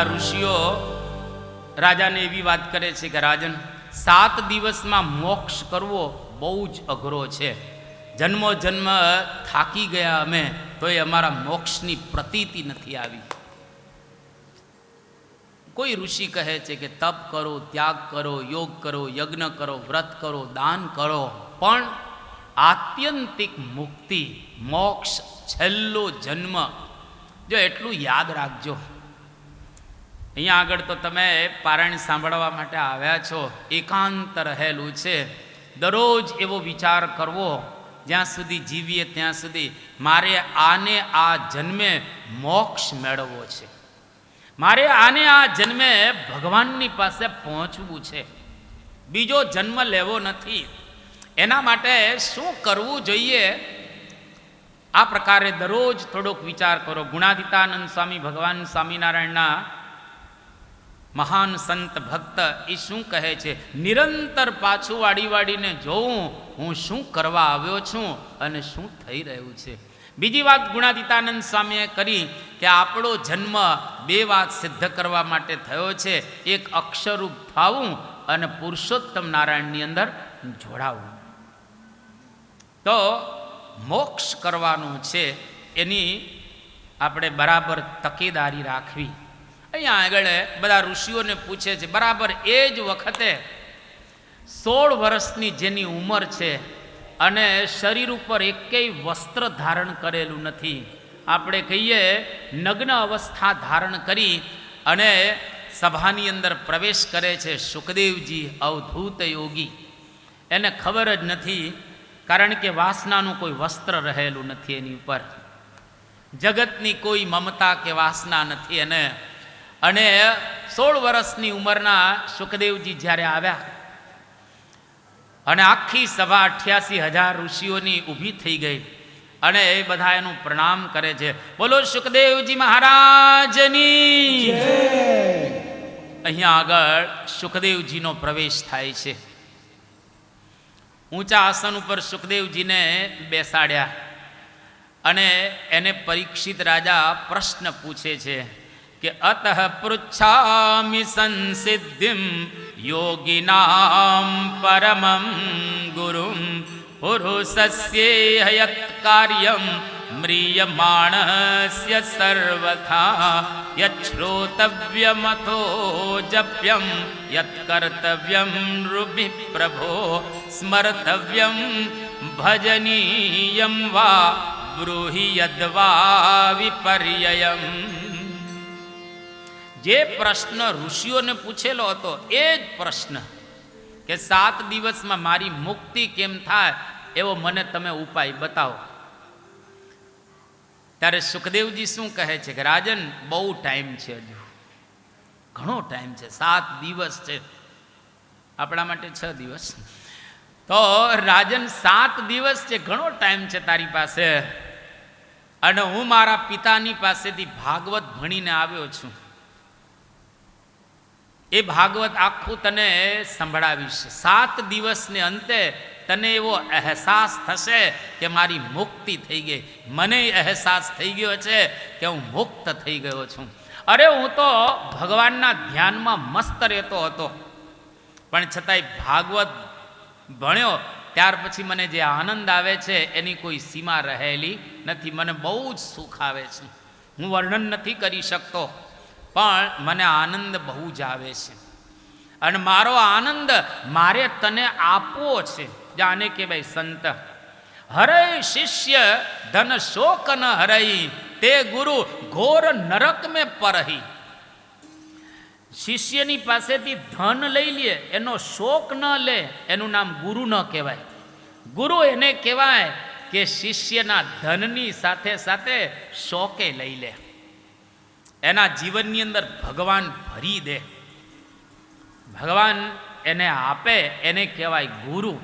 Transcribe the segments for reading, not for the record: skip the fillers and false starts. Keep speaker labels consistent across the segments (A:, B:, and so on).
A: બધા ઋષિઓ રાજાને એવી વાત કરે છે કે રાજન, 7 દિવસમાં મોક્ષ કરવો બહુ જ અઘરો છે. જન્મો જન્મ થાકી ગયા અમે, તો એ અમારા મોક્ષની પ્રતીતિ નથી આવી. કોઈ ઋષિ કહે છે કે તપ કરો, ત્યાગ કરો, યોગ કરો, યજ્ઞ કરો, વ્રત કરો, દાન કરો, પણ આત્યંતિક મુક્તિ, મોક્ષ, છેલ્લો જન્મ, જો એટલું યાદ રાખજો. અહીંયા આગળ તો તમે પારાયણ સાંભળવા માટે આવ્યા છો, એકાંત રહેલું છે. દરરોજ એવો વિચાર કરવો, જ્યાં સુધી જીવીએ ત્યાં સુધી મારે આને આ જન્મે મોક્ષ મેળવવો છે, મારે આને આ જન્મે ભગવાનની પાસે પહોંચવું છે, બીજો જન્મ લેવો નથી. એના માટે શું કરવું જોઈએ, આ પ્રકારે દરરોજ થોડોક વિચાર કરો. ગુણાતીતાનંદ સ્વામી ભગવાન સ્વામિનારાયણના મહાન સંત ભક્ત એ શું કહે છે, નિરંતર પાછું વાડીને જોઉં હું શું કરવા આવ્યો છું અને શું થઈ રહ્યું છે. બીજી વાત ગુણાતીતાનંદ સ્વામીએ કરી કે આપણો જન્મ 2 વાત સિદ્ધ કરવા માટે થયો છે, એક અક્ષરરૂપ થવું અને પુરુષોત્તમ નારાયણની અંદર જોડાવું. તો મોક્ષ કરવાનું છે, એની આપણે બરાબર તકેદારી રાખવી. અહીંયા આગળ બધા ઋષિઓને પૂછે છે, બરાબર એ જ વખતે 16 વર્ષની જેની ઉંમર છે અને શરીર ઉપર એકેય વસ્ત્ર ધારણ કરેલું નથી, આપણે કહીએ નગ્ન અવસ્થા ધારણ કરી અને સભાની અંદર પ્રવેશ કરે છે સુખદેવજી, અવધૂત યોગી. એને ખબર જ નથી, કારણ કે વાસનાનું કોઈ વસ્ત્ર રહેલું નથી એની ઉપર, જગતની કોઈ મમતા કે વાસના નથી એને. અને 16 વર્ષની ઉંમરના સુખદેવજી જ્યારે આવ્યા અને આખી સભા 88,000 ઋષિઓની ઊભી થઈ ગઈ અને એ બધા એનું પ્રણામ કરે છે. બોલો સુખદેવજી મહારાજની. અહીંયા આગળ સુખદેવજીનો પ્રવેશ થાય છે. ઊંચા આસન ઉપર સુખદેવજીને બેસાડ્યા અને એને પરીક્ષિત રાજા પ્રશ્ન પૂછે છે કે અતઃ પૃચ્છામિ સંસિદ્ધિમ યોગિનામ પરમં ગુરુમ પુરુષસ્ય યત કાર્યમ મ્રિયમાણસ્ય સર્વથા યત શ્રોતવ્યમથો જપ્યમ યત કર્તવ્યમ ઋભિ પ્રભો સ્મર્તવ્યમ ભજનીયમ વા બ્રૂહિ યદ્વા વિપર્યયમ. જે પ્રશ્ન ઋષિઓને પૂછેલો હતો એ જ પ્રશ્ન કે 7 દિવસમાં મારી મુક્તિ કેમ થાય એવો મને તમે ઉપાય બતાવો. ત્યારે સુખદેવજી શું કહે છે કે રાજન, બહુ ટાઈમ છે, હજુ ઘણો ટાઈમ છે, 7 દિવસ છે, આપણા માટે 6 દિવસ. તો રાજન 7 દિવસ છે, ઘણો ટાઈમ છે તારી પાસે, અને હું મારા પિતાની પાસેથી ભાગવત ભણીને આવ્યો છું. એ ભાગવત આખું તને સંભળાવીશ. 7 દિવસને અંતે તને એવો અહેસાસ થશે કે મારી મુક્તિ થઈ ગઈ, મને અહેસાસ થઈ ગયો છે કે હું મુક્ત થઈ ગયો છું. અરે હું તો ભગવાનના ધ્યાનમાં મસ્ત રહેતો હતો, પણ છતાંય ભાગવત ભણ્યો ત્યાર પછી મને જે આનંદ આવે છે એની કોઈ સીમા રહેલી નથી. મને બહુ જ સુખ આવે છે, હું વર્ણન નથી કરી શકતો, પણ મને આનંદ બહુ જ આવે છે. અને મારો આનંદ મારે તને આપવો છે. જાને કે ભાઈ સંત હરે શિષ્ય ધન શોક ન હરઈ, તે ગુરુ ઘોર નરક મેં પરહી. શિષ્યની પાસેથી ધન લઈ લે, એનો શોક ન લે, એનું નામ ગુરુ ન કહેવાય. ગુરુ એને કહેવાય કે શિષ્યના ધનની સાથે સાથે શોકે લઈ લે, એના જીવનની અંદર ભગવાન ભરી દે, ભગવાન એને આપે, એને કહેવાય ગુરુ.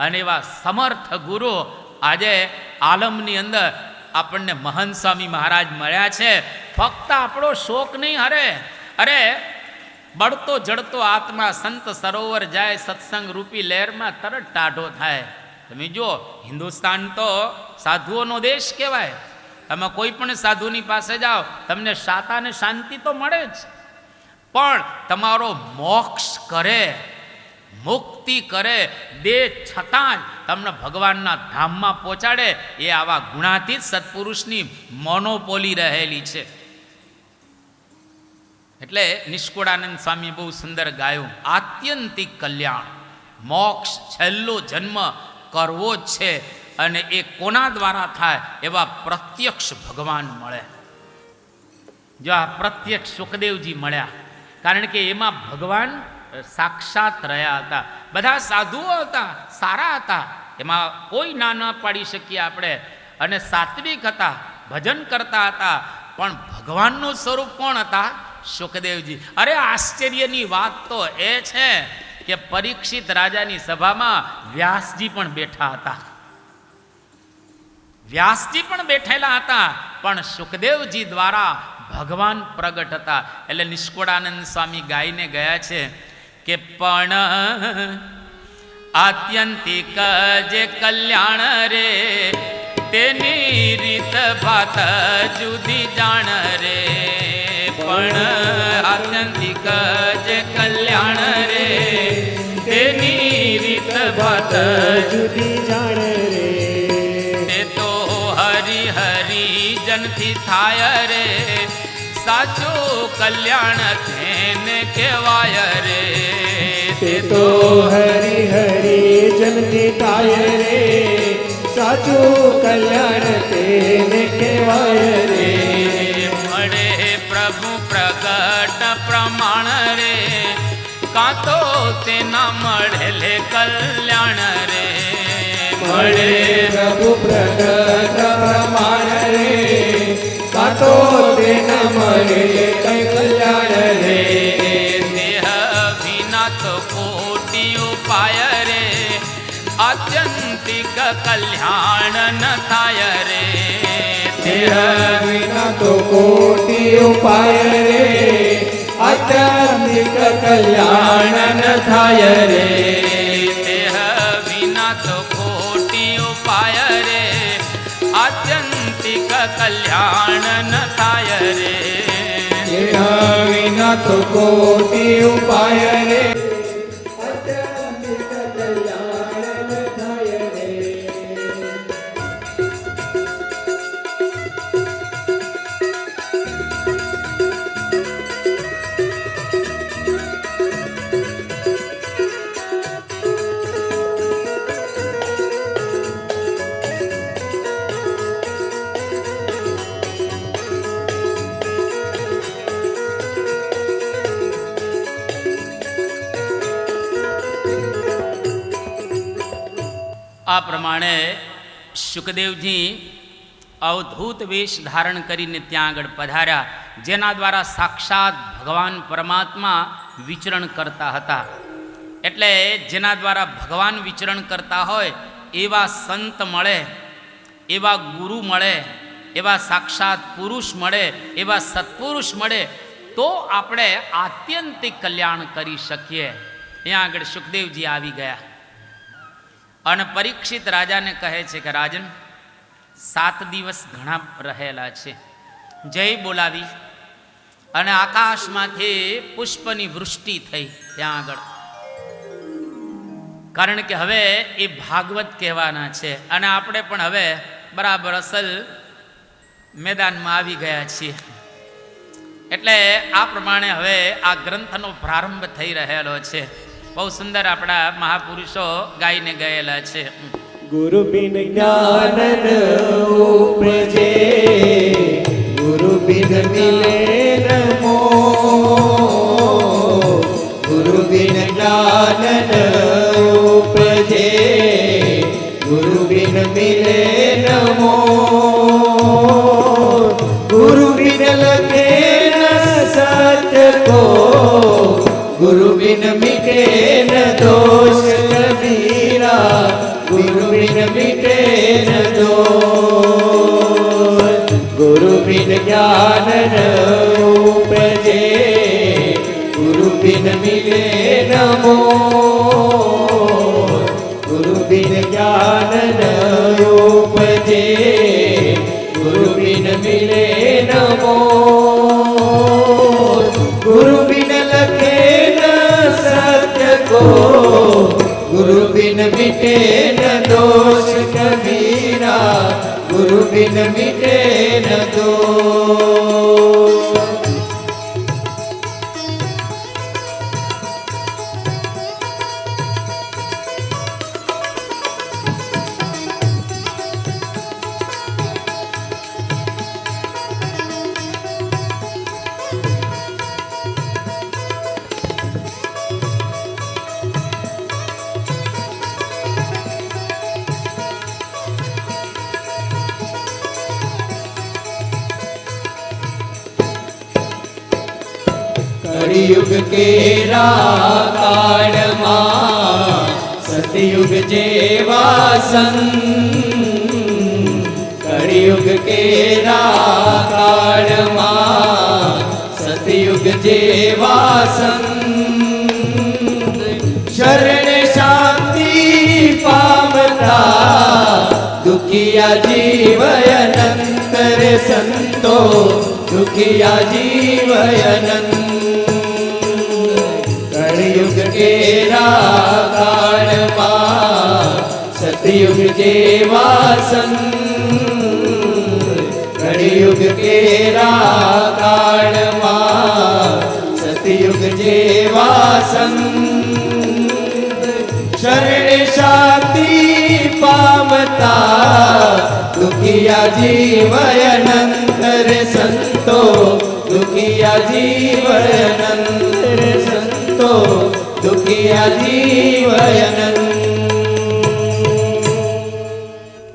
A: અને એવા સમર્થ ગુરુ આજે આલમની અંદર આપણને મહંત સ્વામી મહારાજ મળ્યા છે. ફક્ત આપણો શોક નહીં હરે, અરે બળતો જડતો આત્મા સંત સરોવર જાય, સત્સંગ રૂપી લહેરમાં તરત ટાઢો થાય. તમે જો, હિન્દુસ્તાન તો સાધુઓનો દેશ કહેવાય. તમે કોઈ પણ સાધુની પાસે જાઓ, તમને શાતા અને શાંતિ તો મળે જ. પણ તમારો મોક્ષ કરે, મુક્તિ કરે, દે છતાં તમને ભગવાનના ધામમાં પહોંચાડે, એ આવા ગુણાતીત સત્પુરુષની મોનોપોલી રહેલી છે. એટલે નિષ્કુળાનંદ સ્વામી બહુ સુંદર ગાયું, આત્યંતિક કલ્યાણ, મોક્ષ છેલ્લો જન્મ કરવો જ છે. અને એ કોના દ્વારા થાય? એવા પ્રત્યક્ષ ભગવાન મળે. જો આ પ્રત્યક્ષ સુખદેવજી મળ્યા, કારણ કે એમાં ભગવાન સાક્ષાત રહ્યા હતા. બધા સાધુઓ હતા, સારા હતા, એમાં કોઈ ના ન પાડી શકીએ આપણે, અને સાત્વિક હતા, ભજન કરતા હતા, પણ ભગવાનનું સ્વરૂપ કોણ હતા? સુખદેવજી. અરે આશ્ચર્યની વાત તો એ છે કે પરીક્ષિત રાજાની સભામાં વ્યાસજી પણ બેઠા હતા. વ્યાસજી પણ બેઠેલા હતા, પણ સુખદેવજી દ્વારા ભગવાન પ્રગટ હતા. એટલે નિષ્કુળાનંદ સ્વામી ગાઈને ગયા છે કે પણ આત્યંતિક જે કલ્યાણ રે, તેની રીત ભાત જુદી જાણ રે. પણ આત્યંતિક જે કલ્યાણ રે, તેની રીત ભાત
B: જુદી જાણ રે.
A: તે તો હરિ હરિ જનથી થાય રે, સાચું કલ્યાણ તેને કહેવાય રે.
B: તે તો હરિ હરિ જનથી થાય રે, સાચું કલ્યાણ તેને કહેવાય રે.
A: મળે પ્રભુ પ્રગટ પ્રમાણ રે, કાં તો તેના મળેલે કલ્યાણ રે.
B: મળે પ્રભુ પ્રગટ પ્રમાણ રે, કાં તો તેના મળે કઈ કલ્યાણ રે.
A: દેહ વિના તો કોટી ઉપાય રે, આત્યંતિક કલ્યાણ ન થાય રે.
B: દેહ વિના તો કોટી ઉપાય રે, આત્યંતિક કલ્યાણ ન થાય રે.
A: દેહ વિના તો કોટી ઉપાય રે, આત્યંતિક કલ્યાણ ન થાય રે.
B: દેહ વિના તો કોટી ઉપાય રે, આત્યંતિક કલ્યાણ ન થાય રે.
A: આ પ્રમાણે સુખદેવજી અવધૂત વેશ ધારણ કરીને ત્યાં આગળ પધાર્યા, જેના દ્વારા સાક્ષાત ભગવાન પરમાત્મા વિચરણ કરતા હતા. એટલે જેના દ્વારા ભગવાન વિચરણ કરતા હોય એવા સંત મળે, એવા ગુરુ મળે, એવા સાક્ષાત પુરુષ મળે, એવા સત્પુરુષ મળે, તો આપણે આત્યંતિક કલ્યાણ કરી શકીએ. ત્યાં આગળ સુખદેવજી આવી ગયા અને પરીક્ષિત રાજાને કહે છે કે રાજન, 7 દિવસ ઘણા રહેલા છે. જય બોલાવી અને આકાશમાંથી પુષ્પની વૃષ્ટિ થઈ ત્યાં આગળ, કારણ કે હવે એ ભાગવત કહેવાના છે અને આપણે પણ હવે બરાબર અસલ મેદાનમાં આવી ગયા છીએ. એટલે આ પ્રમાણે હવે આ ગ્રંથનો પ્રારંભ થઈ રહેલો છે. બહુ સુંદર આપણા મહાપુરુષો ગાઈને ગયેલા છે.
B: ગુરુ બિન જ્ઞાન ન ઉપજે, ગુરુ બિન મિલે ન મોહ. ગુરુ બિન જ્ઞાન ન ઉપજે, ગુરુ બિન મિલે ન મોહ. ગુરુ બિન લખે ન સત્ય કો, ગુરુ બિન મિटे न दोष कबीरा. गुरु बिन मिटे न दोष, गुरु बिन ज्ञान न उपजे, गुरु बिन मिले न मोह. गुरु बिन ज्ञान न उपजे, गुरु बिन मिले न मोह. गुरु बिन बिन मिटे न दोष कबीरा, गुरु बिन मिटे न दोष। कलियुग केरा काळमा सतयुग जेवा संत, कलियुग केरा काळमा सतयुग जेवा संत। शरण शांति पामता दुखिया जीव अनंत रे संतो, दुखिया जीव अनंत। कलियुग केरा काळमा सतयुग जेवा संत, कलियुग केरा काळमा सतयुग जेवा संत। शरण शांति पामता दुखिया जीव अनंत रे संतो, दुखिया जीव अनंत रे संतो, दुखिया जीव अनंत।